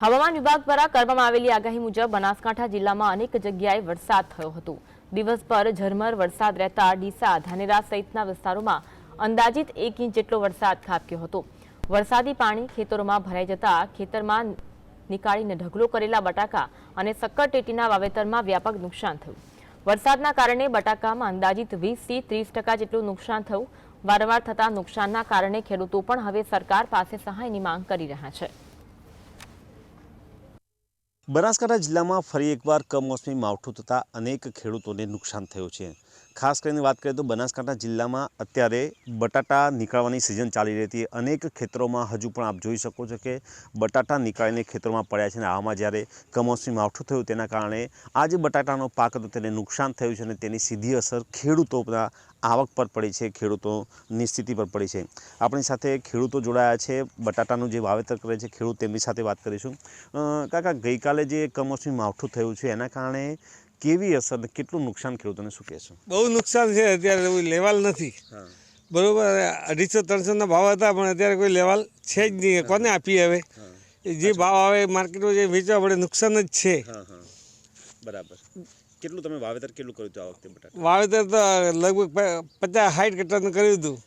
હવામાન વિભાગ દ્વારા કરવામાં આવેલી આગાહી મુજબ બનાસકાંઠા જિલ્લામાં અનેક જગ્યાએ વરસાદ થયો હતો। દિવસભર ઝરમર વરસાદ રહેતા ડીસા, ધાનેરા સહિતના વિસ્તારોમાં અંદાજિત 1 ઇંચ જેટલો વરસાદ ખાબક્યો હતો। વરસાદી પાણી ખેતરોમાં ભરાઈ જતા ખેતરમાં નીકાળીને ઢગલો કરેલા બટાકા અને શક્કરટેટીના વાવેતરમાં વ્યાપક નુકસાન થયું। વરસાદના કારણે બટાકામાં અંદાજિત 20 થી 30% જેટલું નુકસાન થયું। વારંવાર થતા નુકસાનના કારણે ખેડૂતો પણ હવે સરકાર પાસે સહાયની માંગ કરી રહ્યા છે। બનાસકાંઠા જિલ્લામાં ફરી એકવાર કમોસમી માવઠું થતાં અનેક ખેડૂતોને નુકસાન થયું છે। ખાસ કરીને વાત કરીએ તો બનાસકાંઠા જિલ્લામાં અત્યારે બટાટા નીકળવાની સિઝન ચાલી રહી હતી। અનેક ખેતરોમાં હજુ પણ આપ જોઈ શકો છો કે બટાટા નીકાળીને ખેતરોમાં પડ્યા છે અને આવામાં જ્યારે કમોસમી માવઠું થયું તેના કારણે આ જે બટાટાનો પાક હતો તેને નુકસાન થયું છે અને તેની સીધી અસર ખેડૂતોના આવક પર પડી છે, ખેડૂતોની સ્થિતિ પર પડી છે। આપણી સાથે ખેડૂતો જોડાયા છે, બટાટાનું જે વાવેતર કરે છે ખેડૂત, તેમની સાથે વાત કરીશું। કાકા, ગઈકાલે જે કમોસમી માવઠું થયું છે એના કારણે કેવી અસર, કેટલું નુકસાન ખેડૂતોને શું કહેશો? બહુ નુકસાન છે। અત્યારે કોઈ લેવાલ નથી, બરોબર। 250-300 ભાવ હતા પણ અત્યારે કોઈ લેવાલ છે જ નહીં। કોને આપીએ? હવે જે ભાવ આવે માર્કેટમાં જે વેચવા પડે, નુકસાન જ છે। બરાબર। કેટલું તમે વાવેતર કેટલું કર્યું હતું આ વખતે બટાટા? વાવેતર તો લગભગ 50-60 કટ્ટાનું કર્યું હતું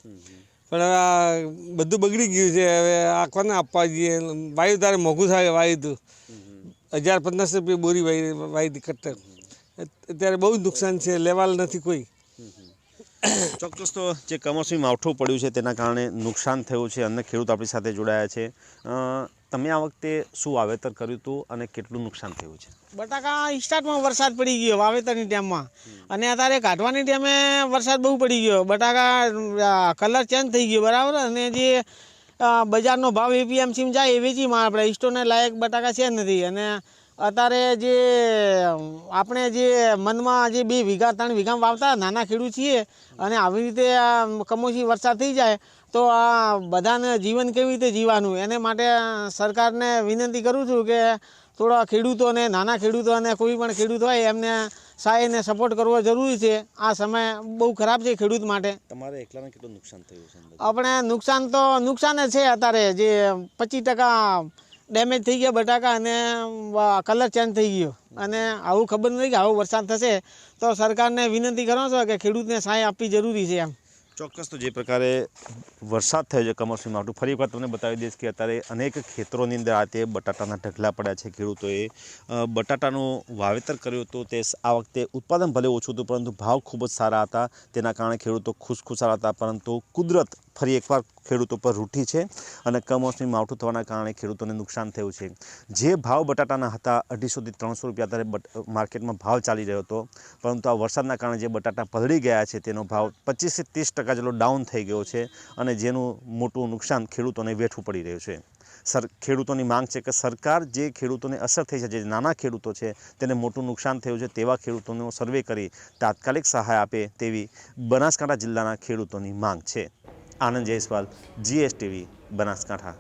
પણ હવે બધું બગડી ગયું છે। હવે આ કોને આપવા જઈએ? વાયુ તારે મોંઘું થાય, વાયુ હતું 1000-1500 રૂપિયા બોરી વાવી હતી કટ્ટર। અત્યારે બહુ જ નુકસાન છે, લેવાલ નથી કોઈ। ચોક્કસ તો જે કમોસમી માવઠું પડ્યું છે તેના કારણે નુકસાન થયું છે। અન્ય ખેડૂત આપણી સાથે જોડાયા છે। તમે આ વખતે શું વાવેતર કર્યું હતું અને કેટલું નુકસાન થયું છે? બટાકા સ્ટાર્ટમાં વરસાદ પડી ગયો વાવેતરની ટાઈમમાં, અને અત્યારે કાઢવાની ટાઈમે વરસાદ બહુ પડી ગયો। બટાકા કલર ચેન્જ થઈ ગયો, બરાબર। અને જે બજારનો ભાવ એપીએમસીમાં જાય એ વેચી માં આપણે સ્ટોરને લાયક બટાકા છે નથી। અને અત્યારે જે આપણે જે મનમાં જે 2 વીઘા 3 વીઘામાં વાવતા નાના ખેડૂત છીએ, અને આવી રીતે કમોસમી વરસાદ થઈ જાય તો આ બધાને જીવન કેવી રીતે જીવવાનું, એને માટે સરકારને વિનંતી કરું છું કે થોડા ખેડૂતોને, નાના ખેડૂતોને, કોઈ પણ ખેડૂત હોય એમને સહાયને સપોર્ટ કરવો જરૂરી છે। આ સમય બહુ ખરાબ છે ખેડૂત માટે। તમારે એકલાને કેટલું નુકસાન થયું છે? આપણે નુકસાન તો નુકસાન જ છે। અત્યારે જે 25% ડેમેજ થઈ ગયા બટાકા અને કલર ચેન્જ થઈ ગયો। અને આવું ખબર નથી કે આવો વરસાદ થશે તો સરકારને વિનંતી કરો છો કે ખેડૂતને સહાય આપવી જરૂરી છે એમ। ચોક્કસ તો જે પ્રકારે વરસાદ થયો છે કમોસમી માવઠું, ફરી એકવાર તમને બતાવી દઈશ કે અત્યારે અનેક ખેતરોની અંદર આ તે બટાટાના ઢગલા પડ્યા છે। ખેડૂતોએ બટાટાનું વાવેતર કર્યું હતું, તે આ વખતે ઉત્પાદન ભલે ઓછું હતું પરંતુ ભાવ ખૂબ જ સારા હતા, તેના કારણે ખેડૂતો ખુશખુશાલ હતા। પરંતુ કુદરત ફરી એકવાર ખેડૂતો પર રૂઠી છે અને કમોસમી માવઠું થવાના કારણે ખેડૂતોને નુકસાન થયું છે। જે ભાવ બટાટાના હતા 250 થી 300 રૂપિયા અત્યારે માર્કેટમાં ભાવ ચાલી રહ્યો હતો, પરંતુ આ વરસાદના કારણે જે બટાટા પલળી ગયા છે તેનો ભાવ 25 થી 30% જેટલો ડાઉન થઈ ગયો છે અને જેનું મોટું નુકસાન ખેડૂતોને વેઠવું પડી રહ્યું છે। ખેડૂતોની માંગ છે કે સરકાર જે ખેડૂતોને અસર થઈ છે, જે નાના ખેડૂતો છે તેને મોટું નુકસાન થયું છે તેવા ખેડૂતોનો સર્વે કરી તાત્કાલિક સહાય આપે તેવી બનાસકાંઠા જિલ્લાના ખેડૂતોની માંગ છે। આનંદ જયસ્વાલ, GSTV, બનાસકાંઠા।